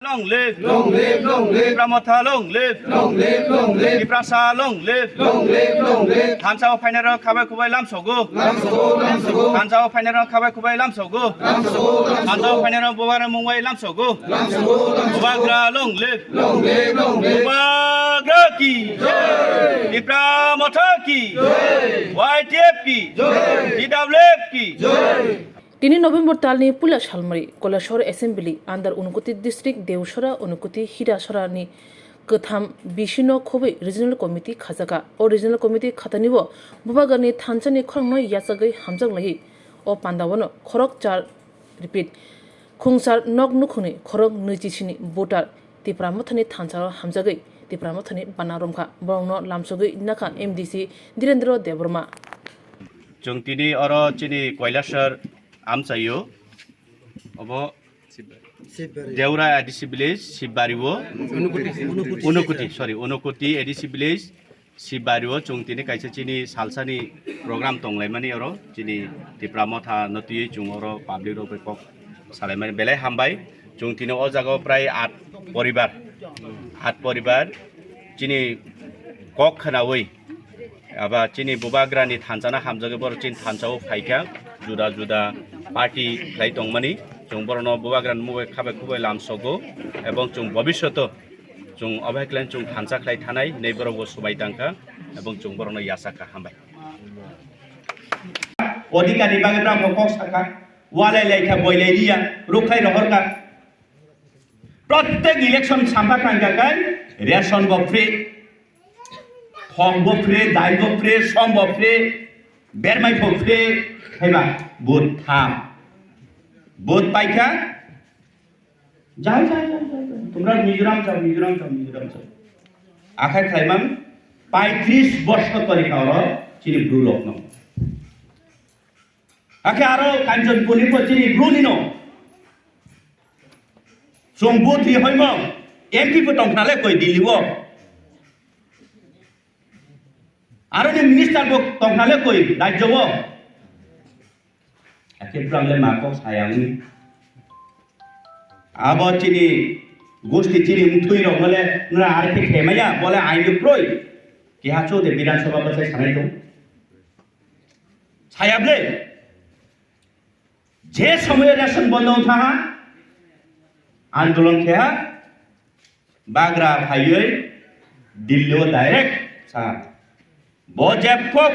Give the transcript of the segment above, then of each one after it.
Long live, Long live, long live, Pramotha long live, long live, long live, Iprasa long live, long live, long live. Thansao Painero Kabai Kubai Lam Sogo, Lam Sogo, Thansao Painero Kabai Kubai Lam Sogo, Lam Sogo, Thansao Painero Bovara Mungwai Lam Sogo, Lam Sogo, Bobagra long live, long live, long live. Bobagra ki, Ipramotha ki, YTF ki, DWF ki. 3 November তালনি পুলা সালমারি Kailashahar assembly আন্দার অনুকুতি district দেউসরা অনুকুতি হিরাসরানি गोथाम बिसिनो खोबै रिजनल कमिटी खाजागा ओ रिजनल कमिटी खातानिब बुबागानि थानसानि खरंनो यासागै हामजांलायै ओ पान्दावनो खरक चार रिपिट खुंसार नग नुखुनि खरक नैजिसिनि भोटार तिप्रामथनि थानसार हामजागै तिप्रामथनि बानारमखा बरंनो लामसगै नाखा एमडीसी धीरेन्द्र देवबर्मा जोंतिनि अर चिनि কৈলাসর আমচাইयो अब देउरा एडिसि विलेज शिवबारिवो उनुकुटी एडिसि विलेज शिवबारिवो चुंतिनि काइसे चिनि सालसानि प्रोग्राम तंलायमानि अर चिनि तिप्रामथा नतियै चुं अर पाब्लिक रो पेपक सालायमानि बेलाय हामबाय चुंतिनि अ जागाव प्राय 8 परिबार चिनि कक खनावै आबा चिनि बुबाग्रानि थानसाना हामजागै बर चिन थानसाव फाइका जुदा जुदा पार्टी खाय तंमानि जों बरनो बुबाग्रान मुगे खाबाय खुबाय लामसगो एवं जों भविष्यत जों अबहायक्लान जों थानसा खाय थानाय नैबरगो सबाय दांखा एवं जों बरनो यासाखा हामबाय अधिकारी बागेब्रा मकक साका वाले लाइका बयलाइरिया रुखाय रहरका प्रत्येक इलेक्शन सामबा कांगागाय रेशन बफ्रे थंग बफ्रे दाइ बफ्रे सम बफ्रे बेरमाय बफ्रे हैबा बुट थाम बुट पाइका जाय তোমরা মিজোরাম যাও আখাই খাইমান 35 বছর করে কাওর চিনি ব্রু লগ্ন আখে আরো কাঞ্চন পুলি চিনি ব্রুলিনো जों बुथि हयम एमपी फोर दंखानाले कय दिल्लीव आरो नि मिनिस्टार बो दंखानाले कय राज्यव एकेब्रामले माको सायांनि आबो चिनि गोष्ठी चिनि मुथुइ रंगले नरा आरके खेमाया बोले आइनो प्रय कि हाचो दे विधानसभा बसाय सानाय दं सायाबले जे समय रेशन बन्द थाहा आंदोलन खेहा बाग्रा फायै दिल्लीव डाइरेक्ट सा बजेफक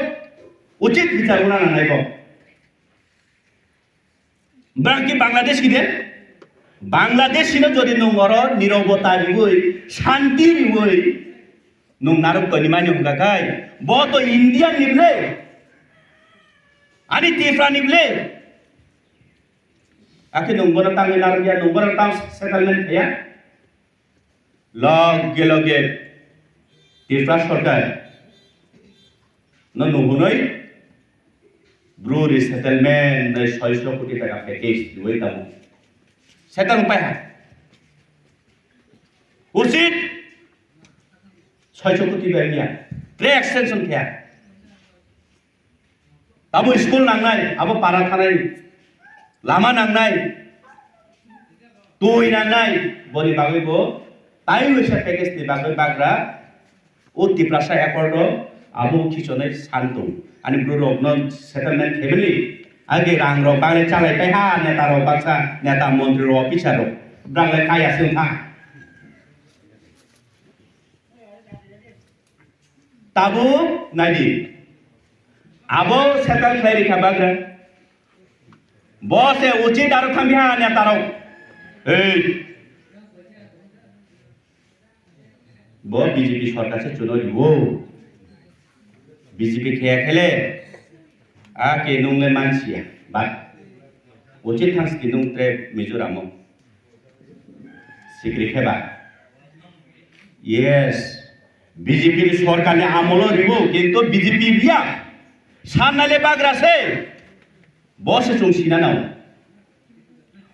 उचित विचार होना नायब बाकी बांग्लादेश किदे बांग्लादेश सिनो जदि नंगर निरवता रिवै शांति रिवै नं नारक कनिमानि हुगाखाय ब तो इंडिया निबले आनि तिफ्रा निबले आखि नंबर तांगे नारगिया नंबर तां सेटलमेंट या लगे तिफ्रा सरकार न नहुनै ब्रुरी सेटलमेंट 600 कोटी टाका पैकेज दुई दाम सेटल उपाय है उचित 600 कोटी बायनिया प्रे एक्सटेंशन क्या अब स्कूल नांगनाय अब पारा थानाय लामा नांगनाय तोय नांगनाय बनि बागैबो ताइ वैसा पैकेज नि बागै बाग्रा ओ तिप्रासा एकर्ड आबो खिचनै शान्त अनि ब्रुरबनो सेटलमेंट फेमिली आगे रां रो बाले चालाय पाइहा नेता रो बाक्सा नेता मन्त्री रो अफिसार रो ब्रांलाय खायासै था ताबो नायदि आबो सेटल खायरि खाबाग्रा बस उचित आरो थांबिहा नेतारो ए ब बीजेपी सरकार से चुनो रिवो बीजेपी खेया खेले आके नंगे मानसिया बात उचित थांसि नंत्रे मिजोराम सिक्री खेबा यस बीजेपी सरकार ने आमलो रिवो किंतु बीजेपी बिया साननाले बाग्रासे बस चुंसिना नाव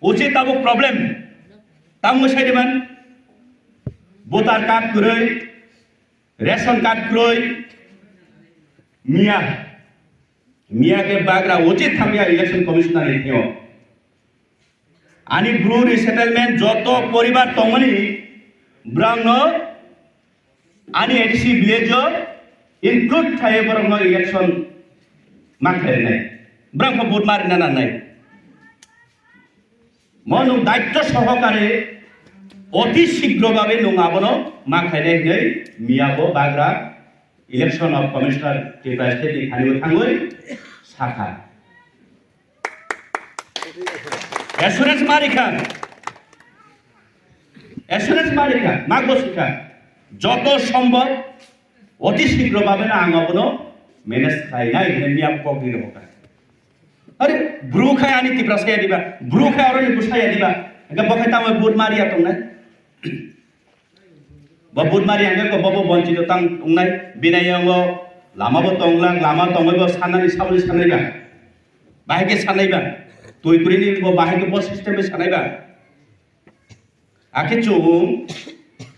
उचित ताबो प्रॉब्लम तांगो साइडमान भोटार कार्ड क्रय रेशन कार्ड क्रय मिया के बाग्रा उचित थामिया इलेक्शन कमिशनर ने Ani bru resettlement joto poribar tongmani brangno ani ADC village include thaye borongno election makhare nai brangko vote mari na nai monu daitto sohokare অতি শীঘ্রভাবে নঙাবনো মাখাইনাই হই মিয়াবো Bagra election of commissioner টিপ্রাস্টেট খানিবো থাঙ্গই শাখা assurance মারিকা মাগবো শিখা যত সম্ভব অতি শীঘ্রভাবে না আঙাবনো মেনেজ খাইনাই মিয়াব কগির হকা আরে Bru খাই আনি টিপ্রাসাইয়া দিবা ব্রু খাই অরনি বুসাইয়া দিবা enggak pakai tamu buat mari atau enggak? Babut mari enggak kok bawa bonci tentang enggak binaya ngo lama botonglang lama tongoy bo sanani sabuli sanai ba bahake sanai ba tuh kurini bo bahake bo system be sanai ba ake chung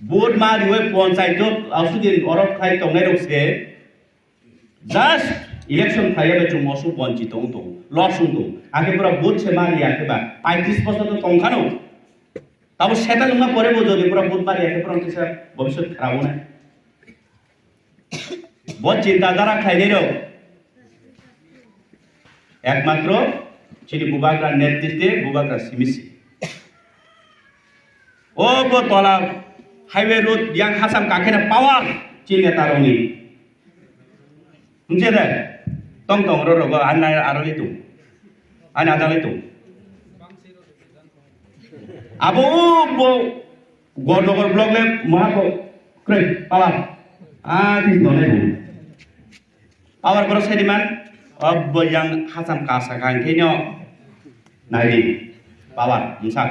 buat mari we ponsai to ausudin orok khai tongai rokse just election khaya be chung mosu bonci tong losung to ake pura buat se mari ake ba 35% to tongkhano তারপর সেটা Lunga পরে বোঝো যে পুরো বুধবার একে পুরো কিছু ভবিষ্যৎ খারাপ না বহুত চিন্তাধারা খাইলেও একমাত্র চিনি বুবাগ্রার নেতৃত্বে বুবাগ্রার সিমিসি ও গো তলা হাইওয়ে রোড ইয়াং হাসাম কাকেনা পাওয়ার চিনে তারঙ্গি বুঝছে দেখ টং টং রো রো আনা আরলি তু আনা আদালি তু Abo bo Gornogor blog le mahako kren power this no le power bro sediman ob yang hasam kasa kan kenyo naidi power musak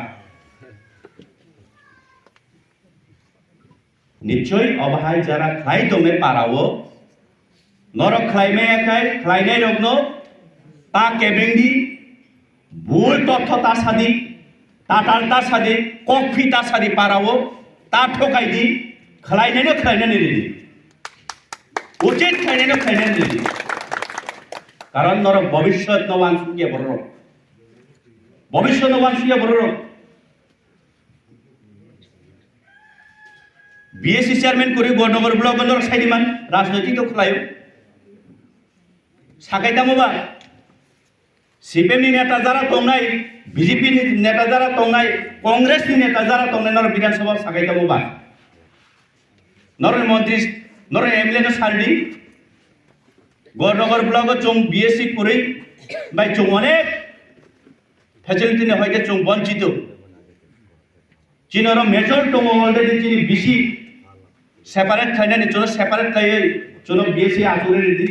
নিশ্চয় অবহাই যারা খাই দমে পারাও নরক খাইমে একাই খাইনাই রগ্ন তা কেবেঙ্গি ভুল তথ্য তা সাদি তাটালতা সাদে কফিতা সাদি পারাও তা ঠকাই দি খাইনাই রেডি উচিত খাইনাই রেডি কারণ নর ভবিষ্যৎ নবান সুকিয়ে বড় ভবিষ্যৎ নবান সুকিয়ে বড় বিএসসি চেয়ারম্যান করে বড়নগর ব্লক সাইডিমান রাজনৈতিক তো খোলায় সাকাইতামবা সিপিএম নেতা যারা তংনাই বিজেপি নেতা যারা তংনাই কংগ্রেস নেতা যারা তংনাই নর বিধানসভা সাকাইতামবা নর মন্ত্রী নর এমএলএ সারডি বড়নগর ব্লক চং বিএসসি করে বাই চং অনেক ফ্যাসিলিটি নে হয়কে চং বঞ্চিত চিনর মেজর দङ অলরেডি চিনি বিসি সেপারেট খাইনানি চলো সেপারেট খাইয়ে চলো বিএসসি আতুরে রেডি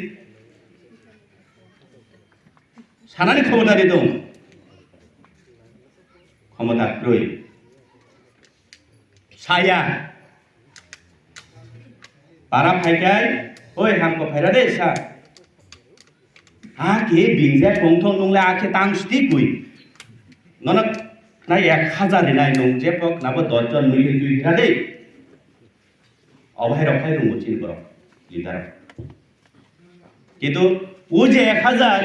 সানানি ক্ষমতা দি দङ ক্ষমতা রই সায়া পারা ফাইকাই ওই হামকো ফাইরা দে সা আকে বিংজা টংথং নংলে আকে তাংস্তি কই ননক না 1000 নাই নং যে পক নাবো 10 জন মিলি দুই ঘা দে অভাই রখাই রুম চিন কর লিডার কিন্তু ও যে 1000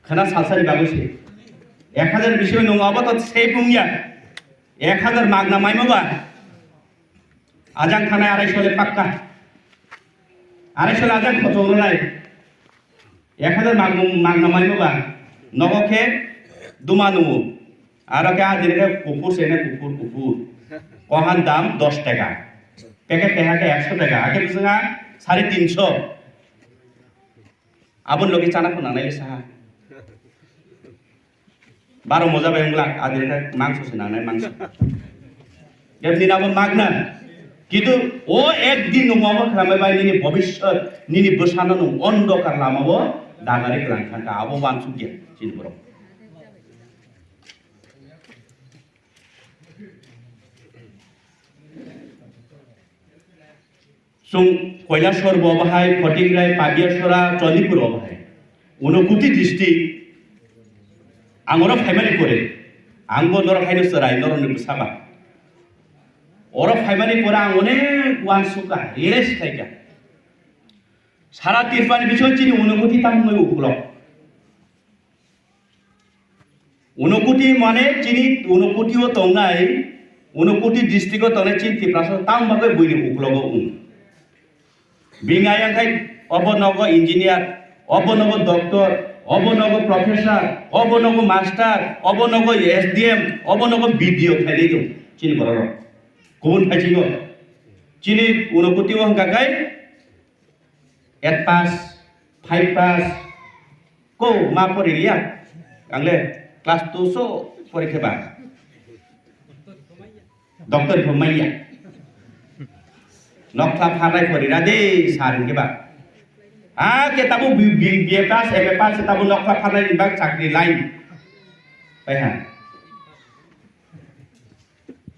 খানা সালসারি বাগুছে 1000 বিষয় নङाबा তো সেই বুংয়া 1000 মাগনা মাইমাবা আজান খানা 250 লে পাক্কা 250 আজান কত নাই 1000 মাগনা মাইমাবা নগকে দুমানু আর কে আদিরে কুকুর সেনে কুকুর কহান দাম 10 টাকা প্যাকেট টেহাকে 100 টাকা আগে বিসঙ্গা 350 আবন লগে চানা কোনা নাই সাহা 12 মজা বেংলা আদিরে মাংস সেনা নাই মাংস এমনি নাম মাগনা কিন্তু ও একদিন নমাবো খামে বাই নিনি ভবিষ্যৎ নিনি বসানো নং অন্ধকার লামাবো দাগারে গ্লাংখানকা আবো বানসু গিয়া চিনবর সুং কৈলাসর ববাহাই ফটিকরাই পাবিয়াসরা চন্দিপুর ববাহাই অনুকুতি দৃষ্টি আঙর ফাইমানি করে আঙ্গ নর খাইনো সরাই নরনি বুসাবা ওর ফাইমানি করে আং অনেক ওয়ান সুকা রেস খাইকা সারা তিরপানি বিষয় চিনি অনুভূতি তাম নই উকুল ঊনকোটি মানে চিনি ঊনকোটিও তংনাই ঊনকোটি ডিস্ট্রিক্টও তংনাই চিনি ত্রিপ্রাসা তামভাবে বইনি উকলগ বিঙাই আংखाय অবনগ ইঞ্জিনিয়ার অবনগ ডক্টর অবনগ প্রফেসর অবনগ মাস্টার অবনগ এসডিএম অবনগ বিডিও খাইলে দं চিনি বড় गुबुन फाइथिंगो चिनि ঊনকোটিও हंगाखाय 8 पास 5 पास को मा पढ़िलिया आंले क्लास 2 सो परीक्षा बा डॉक्टर भमैया नखला फानाय पढ़िरा दे सारिन के बा के ताबु बीए पास एमए पास ताबु नखला फानाय बा चाकरी लाइन पाइहा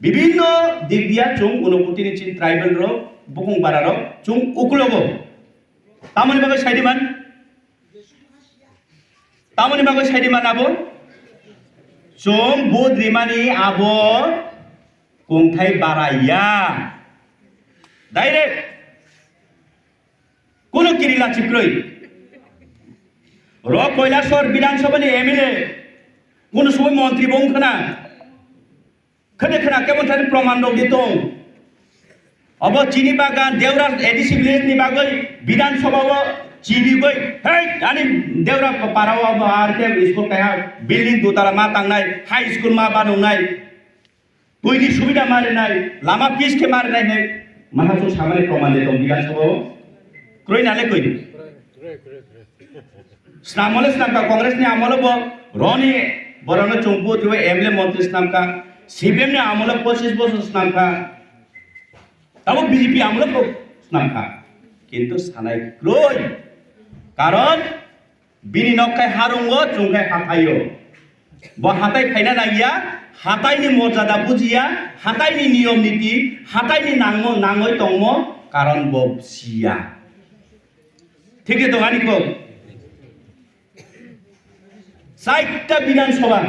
বিভিন্ন দিক দিয়া চুং ঊনকোটিনি চিন ট্রাইবেল র বুকুং বারা র চুং উকলগ তামনি বাগৈ সাইডিমান আবো চুং বুদ্রিমানি আবো কুংথাই বারাইয়া ডাইরেক্ট কোন কিরিলা চিক্রই র কৈলাসর বিধানসভানি এমএলএ কোন সময় মন্ত্রী বংখনা खने खना केमन थानि प्रमाण दं दं अब चिनी बागान देवरा एडिसी विलेज नि बागै विधानसभाव चिनी गई हे आनी देवरा पाराव आर के स्कुल काया बिल्डिंग दुतारा मा तांनाय हाई स्कुल मा बानुनाय गयनि सुबिदा मारिनाय लामा पिस के मारिनाय नै माहाजन सामाने प्रमाण दं विधानसभाव क्रय नाले कय स्नामले स्नामका कांग्रेस नि आमलबो रनि बरनो चंपु दिवे एमएलए मंत्री स्नामका सीपीएम ने आमला 25 बছর स्नामखा तब बीजेपी आमला स्नामखा किंतु सानाय क्रोय कारण बिनि नखाय हारुंगो चुंखाय हाथायो ब हाथाय फायना नागिया हाथायनि मर्यादा बुजिया हाथायनि नियम नीति हाथायनि नांगो नांगय दंमो कारण बसिया ठीक है दंगानि को साइटटा विधानसभा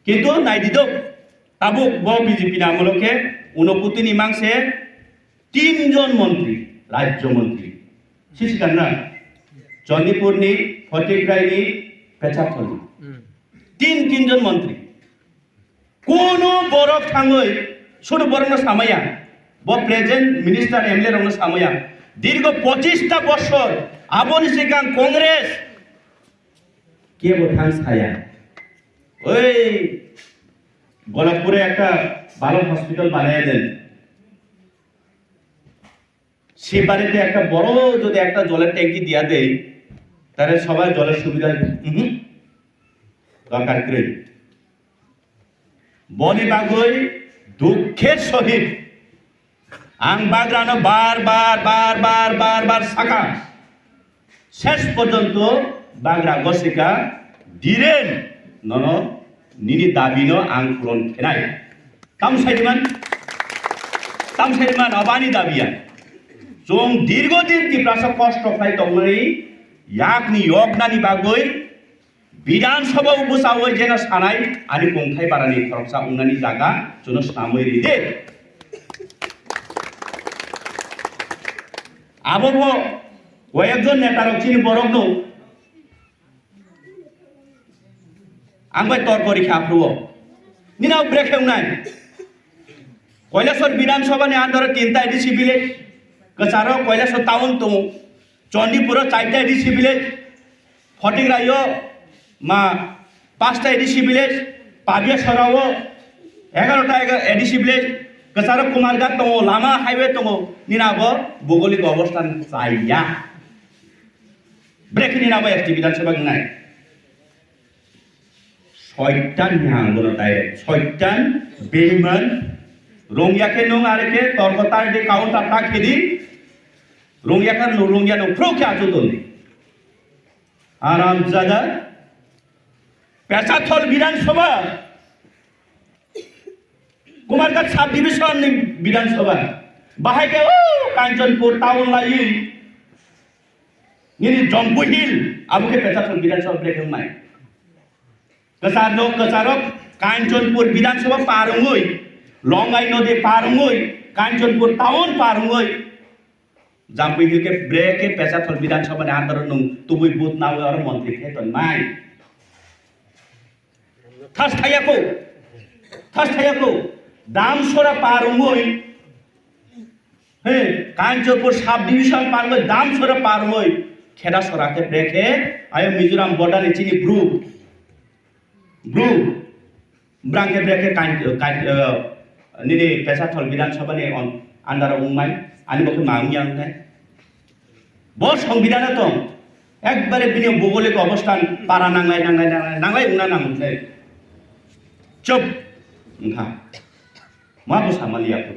किंतु नाइदिदो ताबुक ब बीजेपी नामलके ঊনকোটিনি मांगसे 3 जन मंत्री राज्य मंत्री सिसिकान्ना चंदीपुरनि फटिग्रायनि पेचाथलनि 3 जन मंत्री कोनो बरफ थाङै सुरु बरनो सामाया ब प्रेजेंट मिनिस्टार एमएलए रनो सामाया दीर्घ 25 टा बছর आबोनि सिगां कांग्रेस के बोथां साया ওই গোলাপপুরে একটা ভালো হসপিটাল বানিয়ে দেন সে বাড়িতে একটা বড় যদি একটা জলের ট্যাঙ্কি দিয়া দেই তাহলে সবাই জলের সুবিধা দরকার করে বনি বাগৈ দুঃখের সহিত আং বাগরানো বার সাকা শেষ পর্যন্ত বাগরা গসিকা দিরেন নন নিনি দাবিनो आं पूरण खेनाय ताम साइडमान अबानि दाबिया जों दीर्घदिन टिप्रासा कष्ट फाय दंनै याकनि यगनानि बागै विधानसभा बुसावै जेन सानाय आनि गंथाय बारानि खरसा उंनानि जागा जोनो सामै रिदे आबो कयेकजन नेतार चिनि बरकनो आंबाय तर्करि खाफ्रुओ निनाव ब्रेक हेवनाय कैलासर विधानसभानि आन्दार 3टा एडिसी विलेज कचारो कैलासर टाउन दङ चंडीपुर 4टा एडिसी विलेज फटिग्रायो मा 5टा एडिसी विलेज पाबिया सराव 11टा एडिसी विलेज कचारो कुमारघाट दङ लामा हाइवे दङ निनाबो भौगोलिक अवस्थान जाया ब्रेक निनाबो एसटी विधानसभा गनाय शयतान नांगो डायरेक्ट शयतान बेईमान रंगियाके नों आरो के तर्कतार दे काउंटार ताखेदि रंगियाका नो रंगिया नो फ्रोके आजो दनि आराम जादा पेचाथल विधानसभा कुमारघाट सब डिविजन विधानसभा बाहाय के कांचनपुर टाउन लाई नि जम्बू हिल आबुके पेचाथल विधानसभा ब्रेक होनाय कचारक कांचनपुर विधानसभा पारुंगै लंगाई नदी पारुंगै कांचनपुर टाउन पारुंगै जाम्पै हिल के ब्रेक के पेचाथल विधानसभा ने आंदोलन नं तुबुई बुथ नाव और मंत्री थे तो नाय थायाखौ दाम सरा पारुमै हे कांचपुर सब डिविजन पारुमै दाम सरा पारुमै खेदा सरा के ब्रेके आयो मिजोराम बॉर्डर चिनी ब्रू ब्रांके ब्रेके निने पेसा थल विधानसभा ने अंडर उमाय आनी बके मांगियां ने बहुत संविधान तो एक बारे बिने भौगोलिक अवस्थान पारा नांगलाय उना नांगले चुप नहा मा बसा मालिया को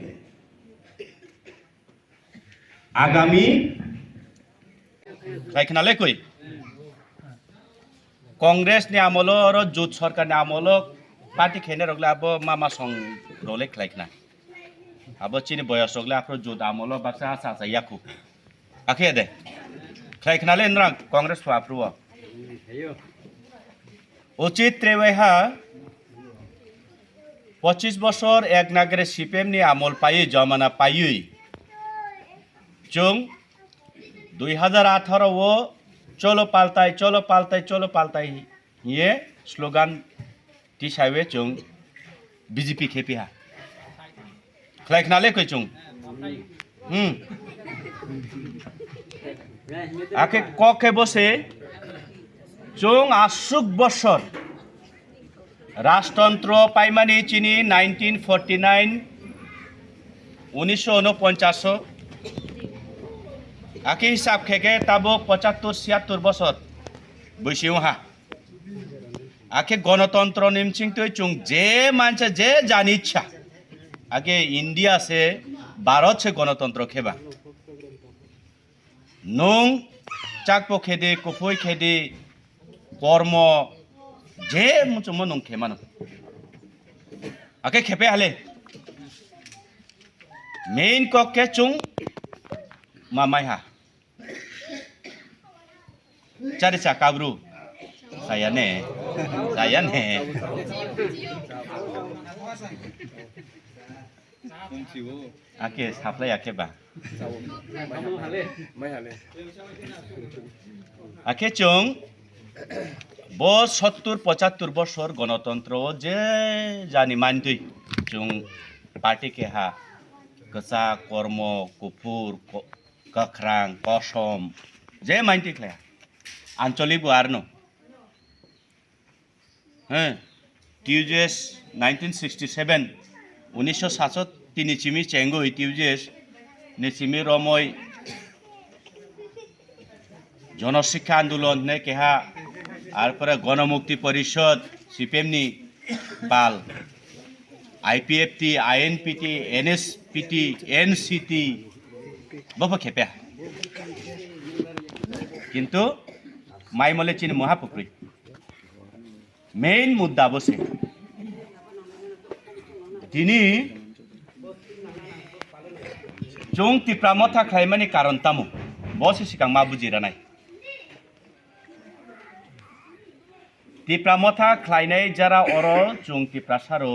आगामी खाइखनाले कोई कांग्रेस ने आमलो और जुट सरकार ने आमलो पार्टी खेने रगले अब मामा संग रोले खाइखना अब चिनी बयस रगले आपरो जुट आमलो बासा सा याकु आखे दे खाइखनाले नरा कांग्रेस को आपरो उचित त्रेवेहा 25 বছর এক নাগরে সিপিএম नि আমল পাই জমানা পাই जों 2018 ও চলো পাল্টাই ये স্লোগান টিসাবে जों বিজেপি খেপিহা খাইখনালে কই जों আকে ককে বসে जों आसुक বছর राजतंत्र पाइमानी चिनी 1949 1949 आके हिसाब खेके ताबो 75-76 बছর बैसिहा आके गणतंत्र निमचिंग तो चुंग जे मानसे जे जानी इच्छा आगे इंडिया से भारत से गणतंत्र खेबा नों चाकपो खेदे कुफुई खेदे कर्म जे मुझे मनों खेमानो आके खेपे हाले मेन को के चुंग मामायहा cari cakap bro saya nih ake supply ake ba ake chung bos 70-75 বছর গণতন্ত্র যে জানি মানতই chung party ke ha kesa kormo kufur kakrang kosom je mainti klaya আঞ্চলিক বুয়ারনো হ্যাঁ টিউজেস 1967 1967 নিচিমি চেঙ্গো টিউজেস নিচিমি রময় জনশিক্ষা আন্দোলন নে কেহা আর পরে গণমুক্তি পরিষদ সিপিএম নি পাল আইপিএফটি আইএনপিটি এনএসপিটি এনসিটি বাবা খেপে কিন্তু माइमले चिनी महापुक्री मेन मुद्दा बसे दिनी जों तिप्रामथा खाइमानी कारण तामु बसे सिगां मा बुजिरानाय तिप्रामथा खाइनाय जारा अरो जों तिप्रासारो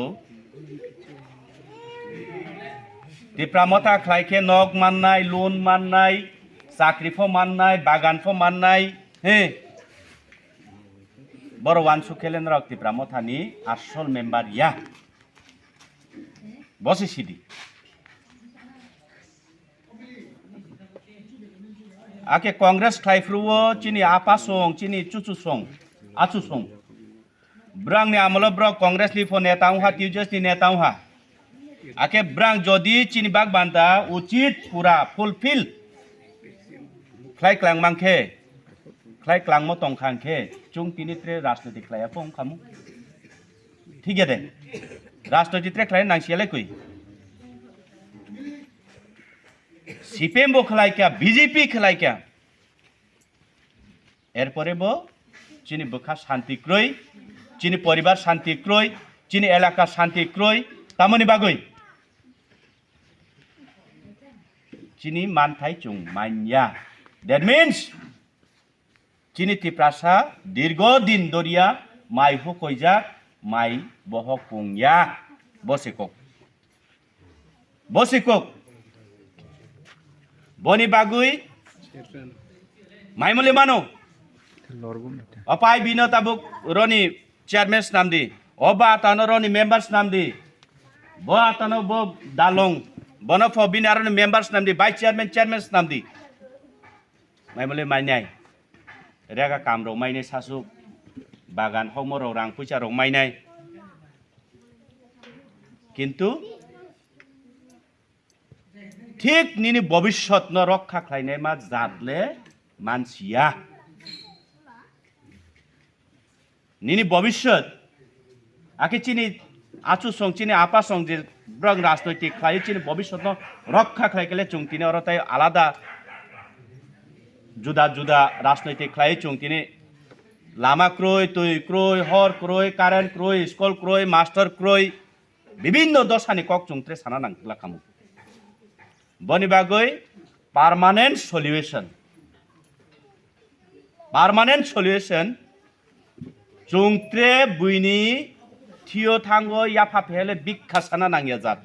तिप्रामथा खाइके नग माननाय लोन माननाय साख्रिफो माननाय बागानफो माननाय हे बरो वानसु खेलेन रक्ति प्रामथानी आसल मेम्बार या बसे सिदी आके कांग्रेस खाइफ्रुओ चिनी आपा सं चिनी चुचु सं आचु सं ब्रांग नि आमलो ब्र कांग्रेस नि फो नेताउ हा टिउजस नि नेताउ हा आके ब्रांग जदि चिनी बाग बान्दा उचित पूरा फुलफिल फ्लाइ क्लांग मांखे क्लाइ क्लांग मो तंग खांखे चुंग तिनित्रे राजनीतिक क्लाया फंग खामु ठीक है दे राजनीतिक क्लाय नांसियाले कई सीपीएम बो खलाय क्या बीजेपी खलाय क्या एरपरे बो चिनी बखा शांति क्रय चिनी परिवार शांति क्रय चिनी एलाका शांति क्रय तामनि बागै चिनी मानथाय चुंग मान्या that means चिनी तिप्रासा दीर्घ दिन दरिया माइ हुकैजा माइ बह कुंया बसेকক बनि बागुई माइमले मानो अपाय बिनो ताबुक रनि chairman नामदी Oba atano ni members namdi. Bo atano bo dalong. Bono fo binaro ni members namdi. Vice chairman namdi. Mai mule mai nyai. Rega kamro mai ne sasuk. Bagan homoro rang pucha rong mai nai. কিন্তু ঠিক নিনি ভবিষ্যৎ ন রক্ষা খাইনাই মা জাতলে মানসিয়া নিনি ভবিষ্যৎ আকে চিনি আচু song চিনি আপা সং যে ব্রং রাজনৈতিক খাই চিনি ভবিষ্যৎ ন রক্ষা খাই গেলে চুংতিনি অরতাই আলাদা জুদা জুদা রাজনৈতিক খাই চুংতিনি লামা ক্রয় তুই ক্রয় হর ক্রয় কারেন্ট ক্রয় স্কুল ক্রয় মাস্টার ক্রয় বিভিন্ন দশানি কক চুংত্রে সানা নাংলা খামু বনি বাগৈ পার্মানেন্ট সলিউশন চুংত্রে বুইনি থিও থাঙ্গো ইয়াফা ফেলে বিখ্যা সানা নাংয়া জাত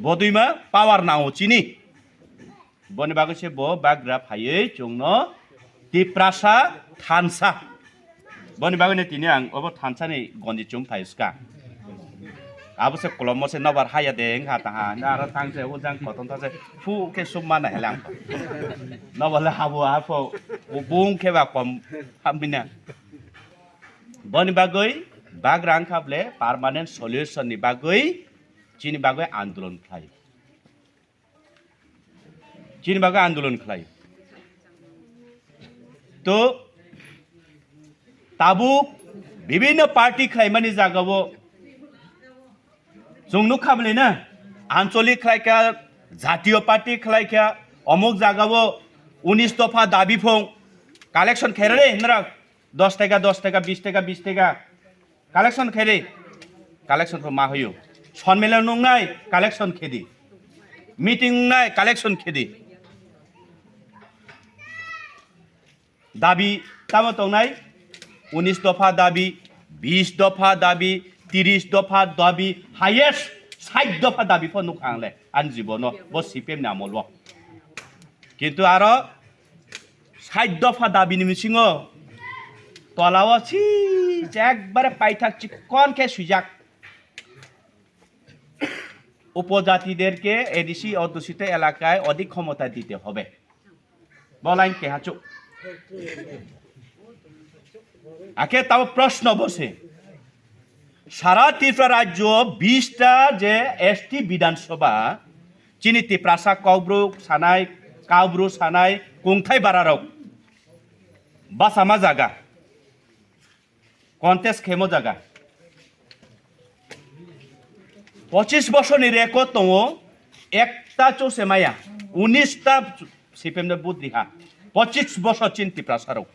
বদুইমা পাওয়ার নাও চিনি বনি বাগৈ সে ব বাগ্রা ফাইयै চুংন তিপ্রাসা থানসা বনি বাগৈ তিনি আং অব থানসানি গঞ্জি চুম ফাইসকা আবসে কলমসে নবার হায়া দেং হাতাহা আর থাংসে উজাং কতন থাসে ফু কে সুমা না হেলাং নবলে হাবু আফো বুং কেবা কম হামিনা বনি বাগৈ বাগ্রাং খাবলে পার্মানেন্ট সলিউশন নি বাগৈ চিনি বাগৈ আন্দোলন খাই চিনি বাগৈ আন্দোলন খাই তো তাবু বিভিন্ন পার্টি খাইমানি জাগাবো जोंनु खाबले ना आंचलिक खालायखा জাতীয় पार्टी खालायखा अमुक जागाबो 19 दफा दाबी फं कालेक्शन खेरे नरा 10 টাকা 10 টাকা 20 টাকা 20 টাকা कालेक्शन खेरे कालेक्शन मा होयो सम्मेलन नंनाय कालेक्शन खेदि मीटिंग नाय कालेक्शन खेदि दाबी तामो तंनाय 19 दफा दाबी 20 दफा दाबी 30 दफा दाबी हाईएस्ट 60 दफा दाबी फो नुखांले आन जीवन बो सीपीएम नामल किन्तु आरो 60 दफा दाबी निमिसिङो तलाव छि एकबारे पाइथाक चिकन के सुजाक উপজাতিদেরকে এডিসি অধ্যুষিত এলাকায় অধিক ক্ষমতা দিতে হবে বলাইন কে হাচু আকে তাও প্রশ্ন বসে সারা ত্রিপুরা রাজ্য 20টা যে এসটি বিধানসভা চিনি ত্রিপ্রাসা কাউব্রু সানাই কুংথাই বারারক বাসামা জায়গা কন্টেস্ট খেমো জায়গা 25 বছরনি রেকর্ড দङ একটা চৌসে মায়া 19টা সিপিএম বুদ্ধিহা 25 বছর চিন ত্রিপ্রাসারক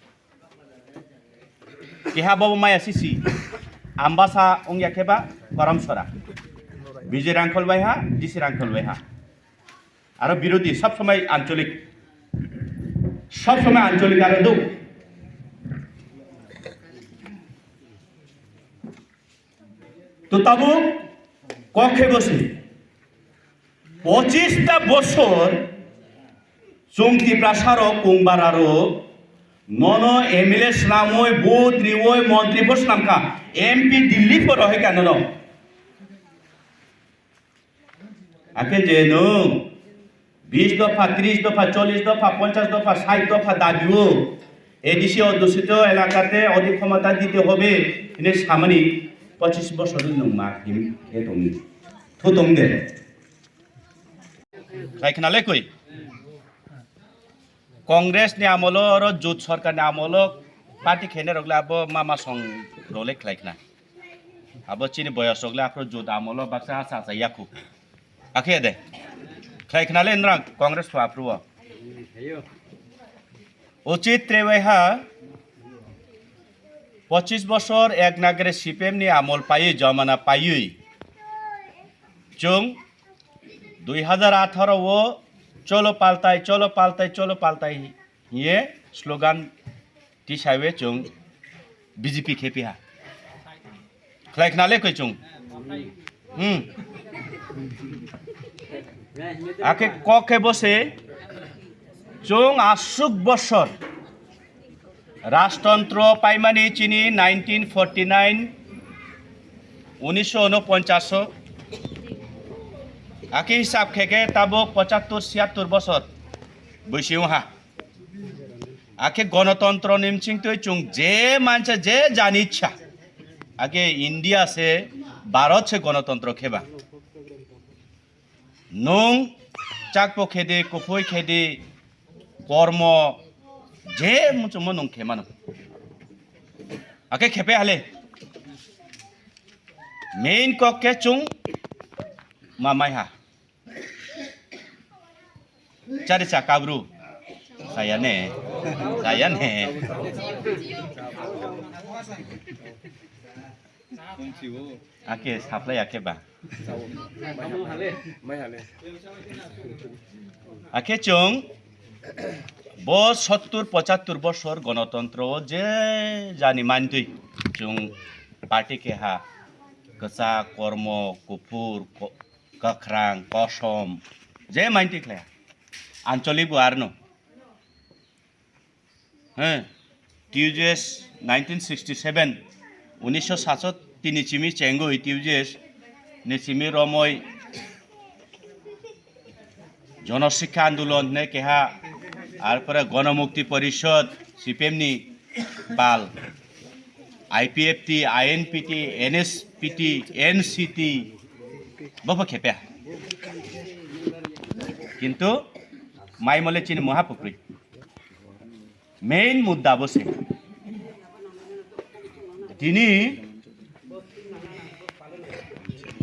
কেহা বাবু মায়া সিসি आम्बासा उंगिया केबा करमसरा विजय रांखल बायहा डिसी रांखल बायहा आरो विरोधी सब समय आंचलिक आरो दो तो ताबु कखे बसे 25টা বছর চুংতি প্রাসারো কুংবারারো नन एमएलए स्नामय बुथ रिवय मंत्रीफोर स्नामखा एमपी दिल्ली फोर है क्या नो आके जे नो 20 दफा 30 दफा 40 दफा 50 दफा 60 दफा दाबिओ एडिसि अध्युषित एलाकाते अधिक क्षमता दिते होबे इने सामनि 25 बছর नमा हिम एतम थोतम दे खाइखनाले कई कांग्रेस ने आमलो और जुट सरकार ने आमलो पार्टी खेने रगले अब मामा सं रोले खलाइखना अब चिनि बयस रगले आप्रो जुट आमलो बाक्सा आसा याकु आखे दे खलाइखनाले नरा कांग्रेस फाप्रुव उचित त्रेवैहा 25 বছর এক নাগরে সিপিএম नि आमल पाई जमाना पाई जों 2018 वो चलो पाल्टाई ये स्लोगान टिसावे चुं बीजेपी खेपिहा खलाइखनाले कई चुं आके कखे बसे चुं आसुक बছর রাজতন্ত্র পাইমানি চিনি 1949 1949 আকি হিসাব খেকে তাবো 75-76 বছর বৈশিও হা আকে গণতন্ত্র নিমচিং তুই চুং যে মানছে যে জানি ইচ্ছা আগে ইন্ডিয়া সে ভারত সে গণতন্ত্র খেবা নং চাকপো খেদে কুফই খেদে কর্ম যে মুচুম নং খেমানো আকে খেপে হালে মেইন ককে চুং মামাই হা cari cakap bro saya nih ake supply ake ba ake chung bo 70-75 বছর গণতন্ত্র যে জানি মানতুই chung party ke ha kesa kormo kupur kakrang kosom je mainti klaya আঞ্চলিক বুয়ারনো হ্যাঁ টিউজেস 1967 1967 তিনি চিমি চেঙ্গো টিউজেস নিচিমি রময় জনশিক্ষা আন্দোলন নে কেহা আর পরে গণমুক্তি পরিষদ সিপিএমনি পাল আইপিএফটি আইএনপিটি এনএসপিটি এনসিটি বাবা খেপে কিন্তু মাইমলে চিনি মহাপুকুরি মেইন মুদ্দা বসে তিনি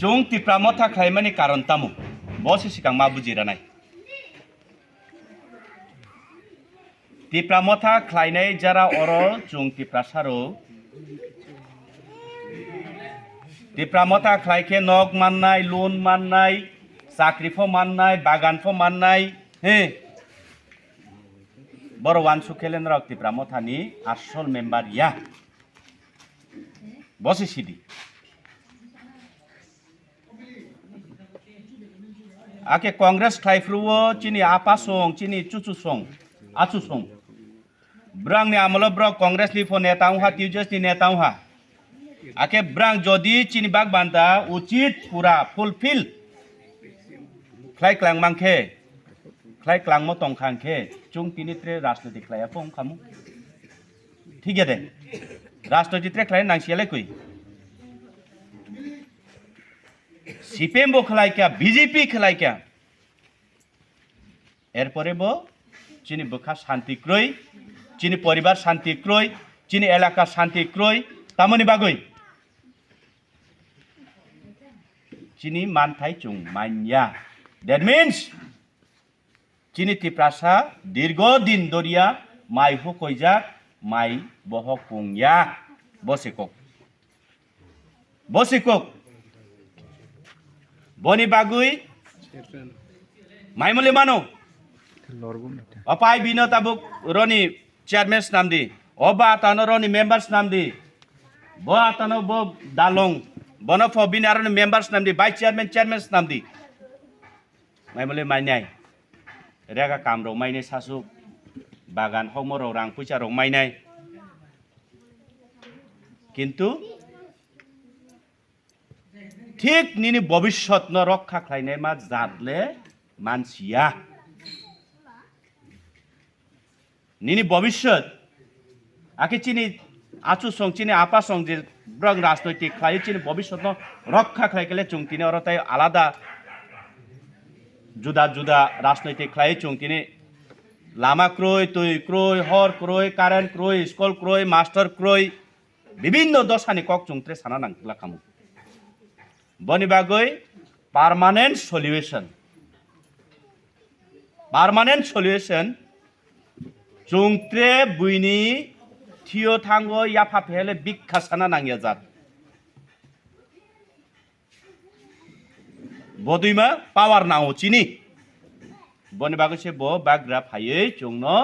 চং তিপ্রামথা খাইমানি কারণ তামু বসে সিকাং মা বুজিরা নাই তিপ্রামথা খাইনাই যারা অর চং তিপ্রাসারো তিপ্রামথা খাইকে নক মাননাই লোন মাননাই চাকরিফ মাননাই বাগানফ মাননাই হে বড় ওয়ানসু খেলেন রক্তি প্রামথানি আসল মেম্বার ইয়া বসে সিদি আকে কংগ্রেস খাইফ্রুও চিনি আপা সং চিনি চুচু সং আচু সং ব্রাংনি আমল ব্র কংগ্রেস নি ফোন নেতাও হা টিউজেস নি নেতাও হা আকে ব্রাং যদি চিনি বাগ বান্দা উচিত পুরা ফুলফিল খাই ক্লাং মাংখে খাই ক্লাং মো তং খাংখে চুং তিনিত্রে রাজনৈতিক খাইয়া ফং খামু ঠিক আছে রাজনৈতিক খাই নাংসিয়ালে কই সিপিএম বো খালাই কে বিজেপি খালাই কে এরপরে বো চিনি বখা শান্তি ক্রয় চিনি পরিবার শান্তি ক্রয় চিনি এলাকা শান্তি ক্রয় তামনি বাগৈ চিনি মানথাই চুং মাইয়া দ্যাট মিন্স চিনি তিপ্রাসা দীর্ঘদিন দরিয়া মাই হুকইজাক মাই বহ কুংয়া বসিকক বনি বাগুই মাইমলে মানো অপাই বিনো তাবুক রনি চেয়ারম্যান নাম দি অবা আতানো রনি মেম্বার্স নাম দি ব আতানো ব দালং বনফ বিন আর মেম্বার্স নাম দি ভাইস চেয়ারম্যান নাম দি মাইমলে মাইনাই রেগা কামরো মাইনে সাসু বাগান হমরো রাং পয়সা রং মাইনাই কিন্তু ঠিক নিনি ভবিষ্যৎ ন রক্ষা খাইনাই মা জাতলে মানসিয়া নিনি ভবিষ্যৎ আকে চিনি আচু সং চিনি আপা সং যে ব্রং রাজনৈতিক খাই চিনি ভবিষ্যৎ রক্ষা খাইকেলে চুং তিনি অরতাই আলাদা जुदा जुदा राजनैतिक खाई चुं तिनी लामा क्रोय तुई क्रोय हर क्रोय कारेन्ट क्रोय स्कुल क्रोय मास्टर क्रोय विभिन्न दशानि कक चुंत्रे साना नांगला खामु बनि बागै पार्मानेंट सल्यूशन चुंत्रे बुइनि थियो थांगो या फाफेले बिखा साना नांगिया जात बदुइमा पावर नाओ चिनी बनि बागैसे ब बाग्रा फायै चुंनो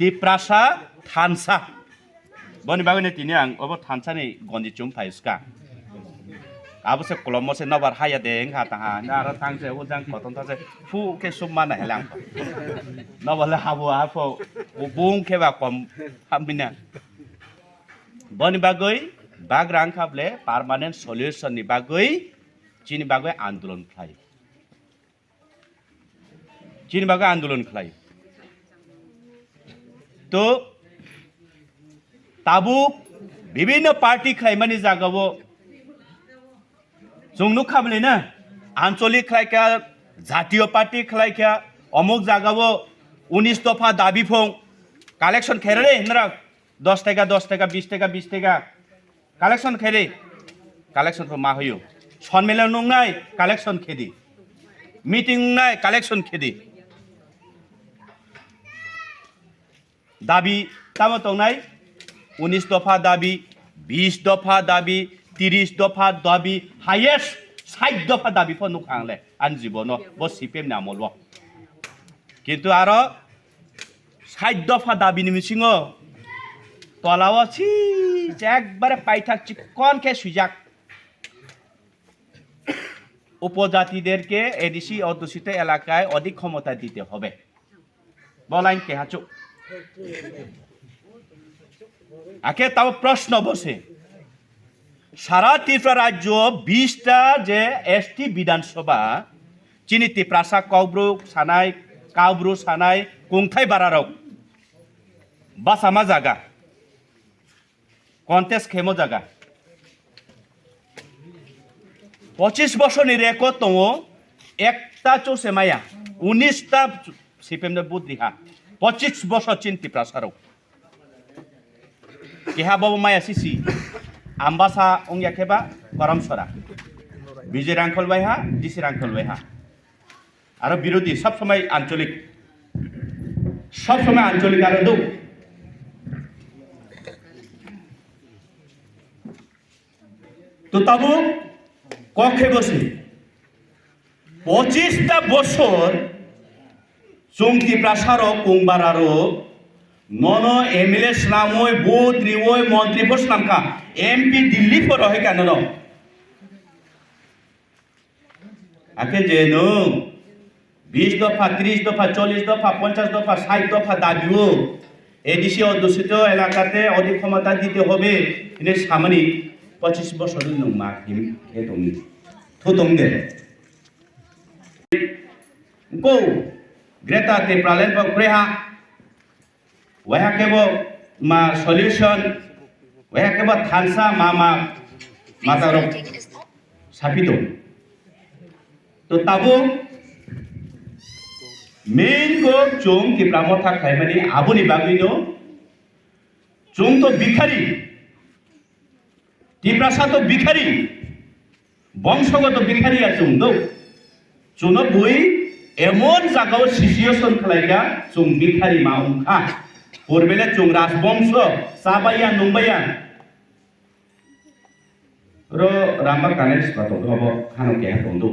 तिप्रासा थानसा बनि बागैने तिनि आं अब थानसानि गन्जि चुं फाइसका Abose kolom se nabar haya deng hataha nara tang se ujang koton ta se fu ke summa na helang nabar le habu afo bung ke ba kom hamina boni bagoi bagrang khable permanent solution ni bagoi chini bagoi আন্দোলন khai chini bagoi আন্দোলন khai to tabu বিভিন্ন party খাইমানি জাগাবো जोंनो खाबले ना आंचलिक खालायखा জাতীয় party खालायखा अमुक जागाबो 19 दफा दाबी फं कालेक्शन खेरे नरा 10 टाका 10 टाका 20 टाका 20 टाका कालेक्शन खेरे कालेक्शन को मा होयो सम्मेलन नंनाय कालेक्शन खेदि मीटिंग नाय कालेक्शन खेदि दाबी तामो तंनाय 19 दफा दाबी 20 दफा दाबी 30 दफा दाबी हाईएस्ट 60 दफा दाबी फो नुखांले आन जीवनो बो सीपीएम नामलबो किन्तु आरो 60 दफा दाबी निमिसिङो तलाव छि एकबारे पाइथाक चिकन के सुजाक উপজাতিদেরকে এডিসি অধ্যুষিত এলাকায় অধিক ক্ষমতা দিতে হবে বলাইন কে হাচু আকে তাও প্রশ্ন বসে সারা ত্রিপুরা রাজ্য 20টা যে এসটি বিধানসভা চিনি ত্রিপ্রাসা কাউব্রু সানাই কাউব্রু সানাই কুংথাই বারারক বাসামা জায়গা কন্টেস্ট খেমো জায়গা 25 বছরনি রেকর্ড দङ একটা চৌসে মায়া 19টা সিপিএম বুদ্ধিহা 25 বছর চিন ত্রিপ্রাসারক কেহা বাবু মায়া সিসি आम्बासा अंगिया खेबा करमसरा विजय रांखल बायहा डिसी रांखल बायहा आरो विरोधी सब समय आंचलिक आरो दौ तो ताबु कखे बसे 25টা বছর চংতি প্রাসারো কুংবারারো नन एमएलए स्नामय बुथ रिवय मंत्रीफोर स्नामखा एमपी दिल्ली फोर है क्या नो आखे जे नो 20 दफा 30 दफा 40 दफा 50 दफा 60 दफा दाबिओ एडिसि अध्युषित एलाकाते अधिक क्षमता दिते होबे इने सामनि 25 বছর नमा खे दंनि थो दंदे को ग्रेटा टेप्रालेन बक्रेहा वह केबो मा सॉल्यूशन वह केबो थानसा मा मातारो सापिदो तो ताबो मेन को चोंग की प्रामथा खाइमानि आबुनि बागैनो चोंग तो भिखारी टिप्रासा तो भिखारी बंशगत भिखारी आचोंग दो चोनो बुई एमन जागाव सिचुएशन खालायगा चोंग भिखारी माउखा Porbele chung rasbongso sabaya numbaya ro rambak kanes bato hobo hanu ke tondu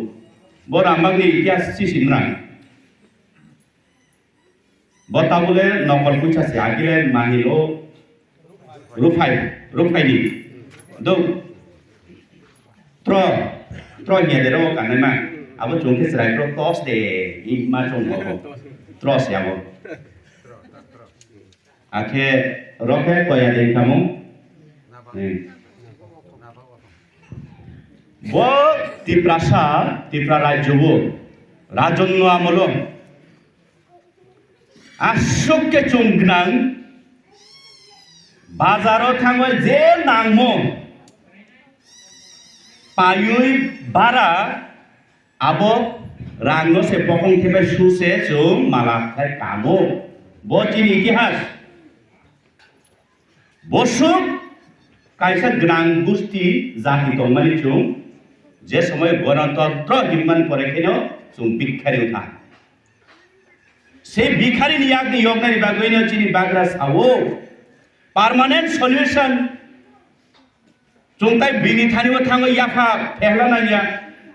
bo rambak ni ityas sisimran bo tabule nokol pucha si agile mahilo rufai ni do tro nya de ro kanema abo chung ke srai pro tos de i ma chung ho tro siamo आखे रखे कया दे कामो वो ত্রিপুরা রাজ্যব রাজন্য আমল आसुके चुंगनां बाजाराव थाङो जे नांमो पायुई बारा आबो रांनो से पखं थेबे सुसे जों मालाखाय कामो बचिनि इतिहास बसुक कायसा ग्रां गुस्ती जाति दंमानि जों जे समय गणतंत्र हिममान परेखेनो जों भिखारि उठा से भिखारि नि यागनि योगनानि बागैनो चिनि बाग्रा सावो परमानेंट सल्यूशन जोंताय बिनि थानिबो थाङो याफा फेहला नाया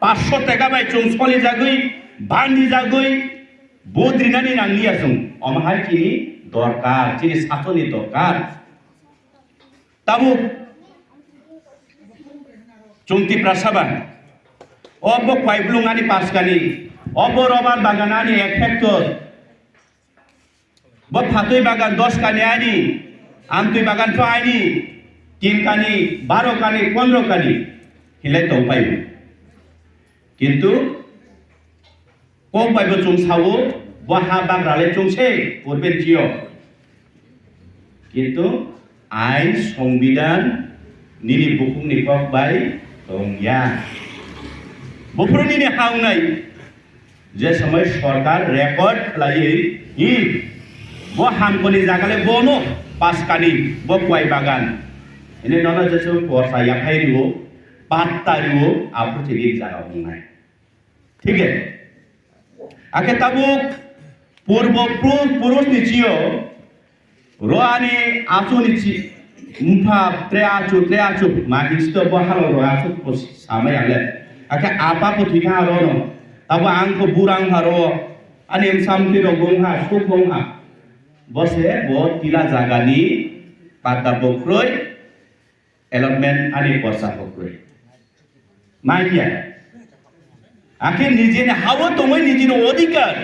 500 टाका बाय जों सलि जागै बानि जागै बद्रिनानि नांलिया जों अमहाय चिनि दरकार चिनि साथनि दरकार ताबु Cungti prasaba. Obo kwai blungani paskani. Obo roban baganani 1 hektar. Bo phatui bagan 10 kani ani. Amtui bagan to ani. 3 kani, 12 kani, 15 kani. Hilai tong pai. Kintu kong pai bo chung sawo bo ha bagrale chung se urben jio. Kintu ain সংবিধান nini bukung ni kok bai tong ya. Bopro nini haung nai je samay sarkar record lai hi bo hamkoni jagale bono paskani bo kwai bagan ini nono je so porsa ya phai riwo patta riwo apu chiri jaga hungnai ठीक है आके tabuk purbo purus ni chio roani asu ni chi umpa treacu magisto bahalo roasu pos sama yang le aka apa putika rono tabu angko burang haro ani samti rogong ha sugong ha bose bo tila jagani pada bokroi allotment ani porsa bokroi magia ake নিজে হাও তোমায় নিজের অধিকার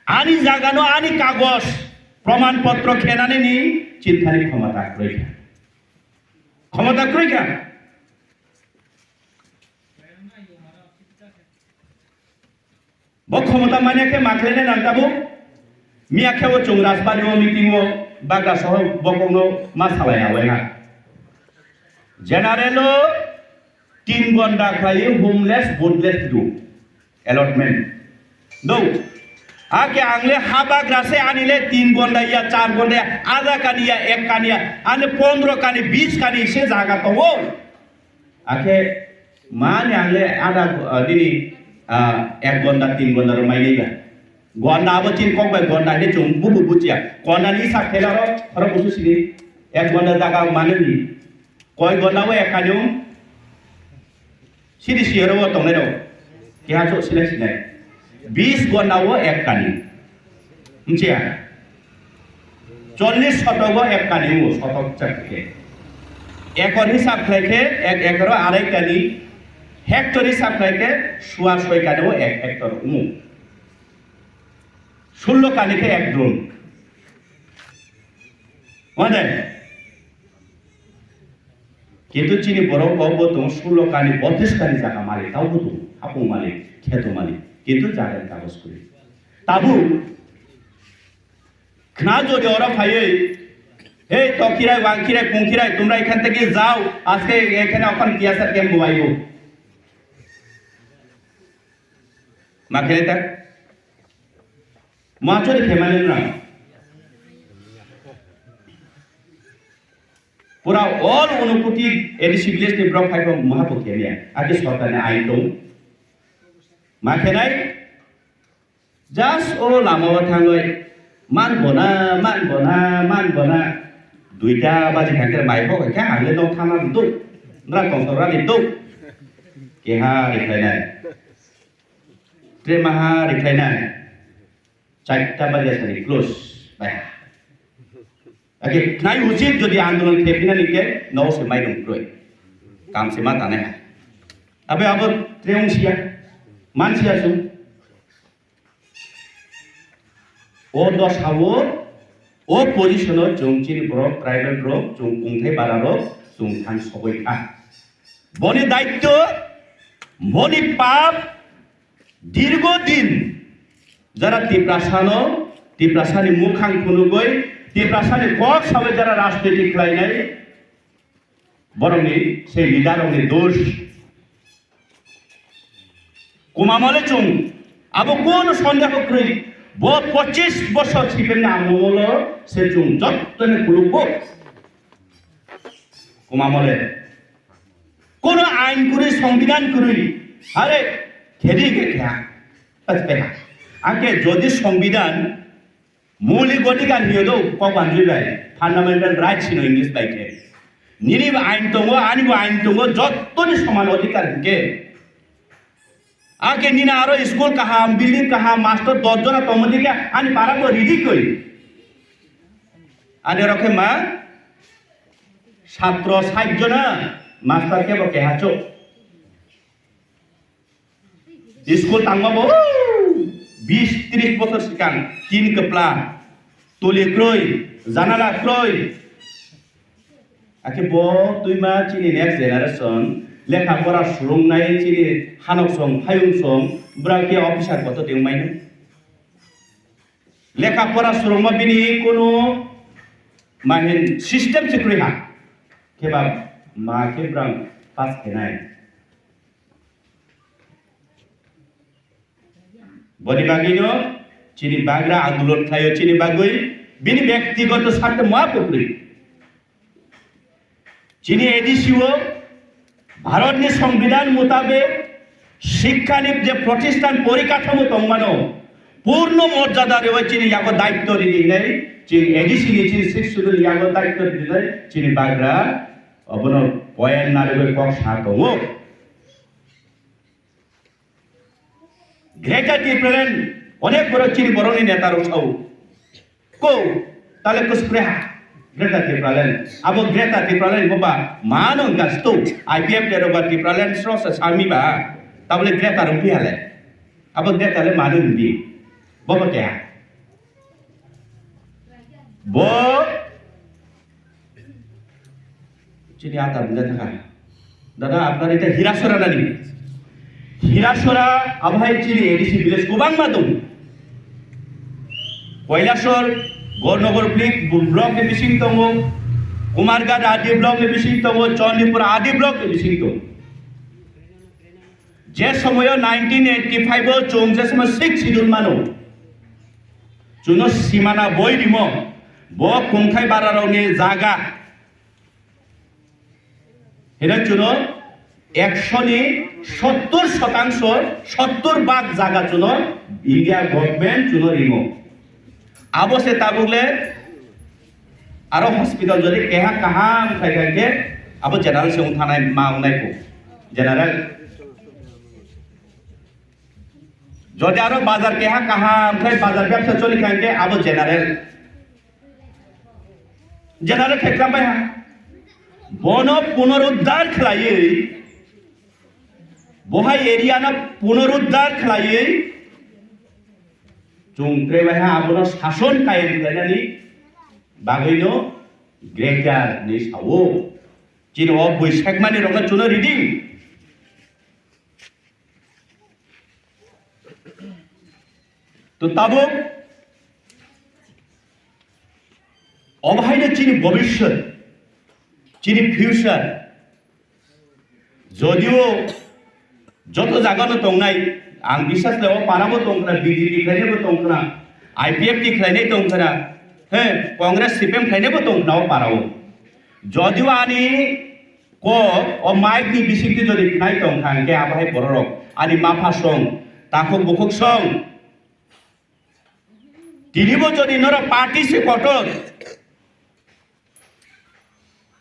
আনি জাগানো আনি কাগজ প্রমাণপত্র খেনানে নি চিন্তানি ক্ষমতা ক্রয়কা ক্ষমতা মানে কে মাখলেনে নান্তাবো মিয়া খেও চুং রাজবাড়িও মিটিংও বাগা সহ বকংনো মা সালায়া ওয়াইনা জেনারেলো 3 ঘন্টা খাইয়ে হোমলেস বুডলেস দু allotment दो आके आंगले हाबा ग्रासे आनिले 3 घंटा या 4 घंटा आधा कानी या 1 कानी आने 15 कानी 20 कानी से जागा तो वो आके मान आंगले आधा दिनी 1 घंटा 3 घंटा रो माइलेगा घंटा अब चिन कम बाय घंटा ने चुम बुबु बुचिया घंटा नि सा खेलारो र बुसु सिनि 1 घंटा जागा माने नि कय घंटा वो 1 कानी सिरि सिहरो तंगने रो क्या चो सिले सिले 20 घंटा वो 1 कानी मिथिया 40 शतक वो 1 कानी वो शतक चके एकड़ हिसाब खाइके 1 एकड़ आराई कानी हेक्टर हिसाब खाइके 6 कानी वो 1 हेक्टर उमु 16 कानी के 1 ड्रोन माने কিন্তু চিনি বড় কব তো 16 কানি 32 কানি জায়গা মালিক তাও তো আপু মালিক খেতো মালিক কিন্তু জায়গার কাগজ করে তাবু খনা যদি ওরা ভাইয়ে এই তকিরাই ওয়াংকিরাই পুংকিরাই তোমরা এখান থেকে যাও আজকে এখানে এখন টিয়াসার ক্যাম্প বসাইবো মাখেলে তা মাছরে খেমালে না पूरा ऑल अनुपुति एडिसिबिलिस नि ब्रक फाइव महापखेनिया आके सरकारने आइन दं माखेनाय जास्ट ओ लामाव थाङै मान बना दुइटा बाजि थांके माइखौ के हाले दं थाना दु नरा कंसरा नि दु के हा रिख्लायनाय ट्रे माहा रिख्लायनाय 4टा बाजि सानि क्लोज बाय आगे नाइ उचित যদি आंदोलन खेपिना निके नौ से माइदं प्रय काम से मा ताने अबे अब त्रेउंसिया मानसिया सु ओ दसावो ओ पोजिशन जोंचिन ब्रक ट्राइबल ब्रक जों कुंथाय बारा ब्रक जों थां सबैखा बनि दायित्व बनि पाप दीर्घदिन যারা টিপ্রাসানি মুখাং খুনুগৈ টিপ্রাসানি কক সবে যারা রাজনৈতিক লাইনাই বরংনি সেই লিডারংনি দোষ কুমামলে চুং আবো কোন সন্দেহ করি ব 25 বছর ছিলেন আমল সে চুং যতনে কুলুব কুমামলে কোন আইন করি সংবিধান করি আরে খেদি কে খেয়া আসবেনা आगे যদি সংবিধান মৌলিক অধিকার নিয়ে দাও কবান লিবাই ফান্ডামেন্টাল রাইটস ইন ইংলিশ বাইকে নিনিব আইন দङ আনিব আইন দङ যতনি সমান অধিকার কে आगे निना आरो स्कूल कहा बिल्डिंग कहा मास्टर 10 जना तमदिके आनि पाराबो रिडि करि आनि रखे मा ছাত্র 60 जना master ke bo ke hacho school tangmabo 20-30 বছর সিকাং তিন কপলা তলি ক্রয় জানালা ক্রয় আকে ব তুই মা চিনি নেক্সট জেনারেশন লেখাপড়া সুরংনাই চিনি হানক সং ফায়ুং সং ব্রাকে অফিসার কত দেউমাই লেখাপড়া সুরংমা বিনি কোনো মাহেন সিস্টেম সিক্রি হা কেবা মা কে ব্রাং পাস কেনাই বডি বাগিনো চিনি বাগরা আন্দোলন খায়ো চিনি বাগই বিনি ব্যক্তিগত স্বার্থ মহাপুকুরি চিনি এডিসিও ভারতনি সংবিধান মোতাবেক শিক্ষানি যে প্রতিষ্ঠান পরিকাঠামো তংমানো পূর্ণ মর্যাদা রেওয়া চিনি ইয়াগো দায়িত্ব রিদি নেই চিনি এডিসি নি চিনি শিক্ষুদ ইয়াগো দায়িত্ব রিদি নেই চিনি বাগরা অবন পয়েন নারেবে কক সাতমো গ্রেটা টিপ্রেলেন অনেক বড় চিনি বড়নি নেতার উঠাও কো তাহলে কুসপ্রেহা গ্রেটা টিপ্রেলেন আবো গ্রেটা টিপ্রেলেন বাবা মানং গাস্তু আইপিএফ দেরবা টিপ্রেলেন স্রস সামিবা তাহলে গ্রেটা রুপি হালে আবো গ্রেটা le মানং দি বাবা কে বো চিনি আতা বুঝা থাকা দাদা আপনার এটা হীরাসরা নানি হীরাসরা আবহাই চিনি এডিসি ভিলেজ গোবাং মাদুম কৈলাসর গৌরনগর ব্লক में बिसिंग दङ कुमारघाट आदि ब्लक में बिसिंग दङ चंडीपुर आदि ब्लक में बिसिंग दङ जे समय 1985 चों जे समय 6 शिड्यूल मानो जुनो सीमाना बय दिमो ब खुंखाय बारारावनि जागा हेरा जुनो 170% जागा जुनो इंडिया गवर्नमेंट जुनो रिमो आबो से ताबुले आरो हॉस्पिटल जदि केहा कहा खायके आबो जनरल से उठानाय मावनाय को जनरल जदि आरो बाजार केहा कहा ओमफ्राय बाजार व्यवसा चलि खायके आबो जनरल खेख्लाम बाय बन पुनरुद्धार खलायै बहाय एरियाना पुनरुद्धार खलायै जोंत्रे बाहा आबोनो शासन कायम खालायनानै बागैनो ग्रेटार नि सावो जिनो बैसागमानि रंगा जुनो रिदिं तो ताबो अबहायनो चिनि भविष्य चिनि फ्यूचर जदिও যত জাগাनो दंनाय आं विश्वास लेवा पाराबो दंखना बीजेपी खायनोबो दंखना आईपीएफ नि खायनै दंखना हे कांग्रेस सीपीएम खायनोबो दंखना पाराबो जदिও आनि को ओ माइक नि बिसिंति जदि नाय दंखा के आबाहाय बररक आनि माफा सं ताखो बुखक सं तिनिबो जदि नर पार्टी से कटर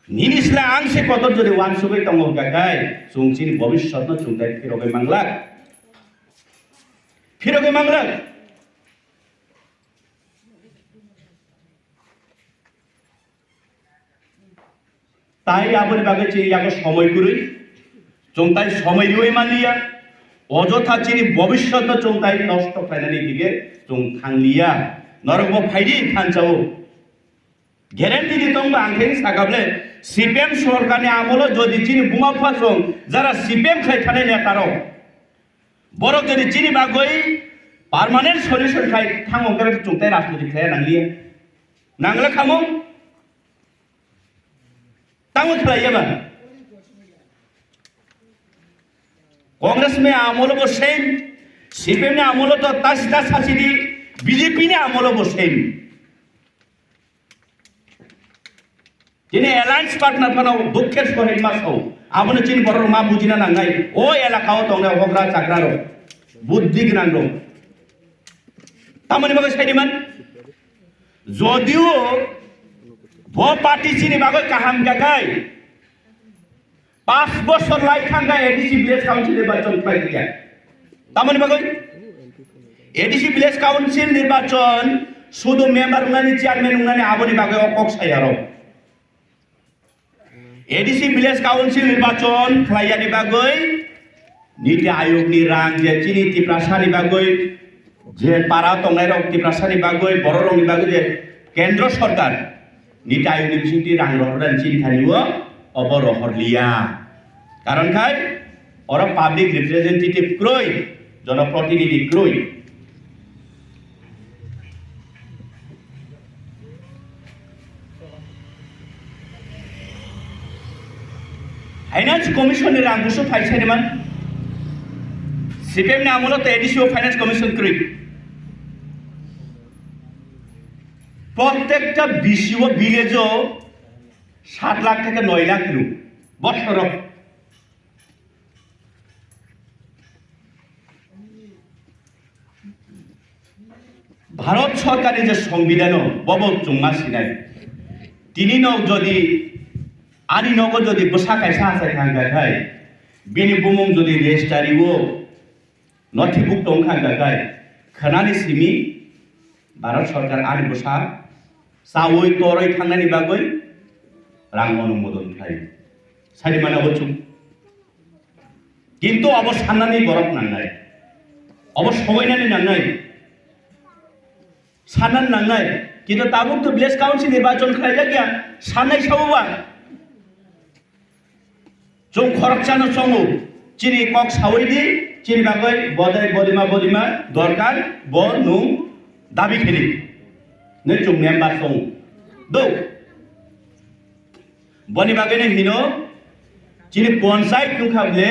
निनिसला आं से कटर जदि वान सुबै दंगो गाय जोंचिनि भविष्यत न चुंताय फिरगै मांगला তাই আবার বাগে চিনি ইয়াগো সময় করি চংতাই সময় রই মানিয়া অযথা চিনি ভবিষ্যৎ চংতাই নষ্ট খাইনানি দিকে চং থাংলিয়া নরকম ফাইদি থানচাও গ্যারান্টি দিতং বা আংখাই সাগাবলে সিপিএম সরকারনি আমলে যদি চিনি বুমাফা সং যারা সিপিএম খাই থানে নেতারো বড় যদি চিনি বাগই পার্মানেন্ট সলিউশন খাই থাঙ্গো করে চংতাই রাজনীতি খায় নাংলিয়া নাংলা খামো तांगो खलायबा कांग्रेस में आमोल बसेन सीपीएम ने आमोल तो तासिता सासिदी बीजेपी ने आमोल बसेन जिने अलायंस पार्टनार फनाव दुखेर सहित मासाव आबनो चिन बर मा बुजिना नांगाय ओ एलाकाव तंगना हग्रा चाग्रारो बुद्धि गनां दं तामनि बागै साइदिमान जदिও वो पार्टी चिनी बागै काहाम गाय 5 বছর लाइखांगा एडीसी विलेज काउंसिल निर्वाचन प्रक्रिया तामनि बागै एडीसी विलेज काउंसिल निर्वाचन शुद्ध मेंबर उनानि चेयरमैन उनानि आबनि बागै अकक सायारो एडिसि विलेज काउन्सिल निर्वाचन खालायनायनि बागै नीति आयोगनि रां जे चिनि तिप्रासानि बागै जे पारा तंनाय रक तिप्रासानि बागै बर' रंनि बागै जे केन्द्र सरकार नीति आयोगनि बिसिंति रां रहरदान चिनि थानिबो अबर हरलिया कारण खाय और पाब्लिक रिप्रेजेंटेटिव क्रय जनप्रतिनिधि क्रय फाइनेंस कमिशन रांखौसो फायसायदोंमोन सिपिएमनि आमोलाव एडिसिअ फाइनेंस कमिशन क्रय प्रत्येकटा बिसिओ विलेजो 7 लाख থেকে 9 লাখ বছর भारत सरकार जे संविधान बबल चुंगा सिनाय तिनि नग जदि आनि नग जदि बसा कायसा आसाय खांगाखाय बिनि बुमुं जदि रेजिस्टारिबो नथिभुक्त खांगाखाय खनानि सिमी भारत सरकार आनि बसा सावै तरै थांनायनि बागै रां अनुमोदन थायो सारि मानाबो चुं किन्तु अब साननानै बरफ नांनाय अब सगायनानै नांनाय साननानै नांनाय किन्तु दाबो तो विलेज काउन्सिल निर्वाचन खालायला गया साननाय सावोबा जों खरकचानो संगो चिनि कक सावैदि चिनि बागै बदाय बदिमा दरकार ब नु दाबि खेलि नै जों मेम्बार सं दौ बनि बागैनो हिनो चिनि पन्चायत नुखाबले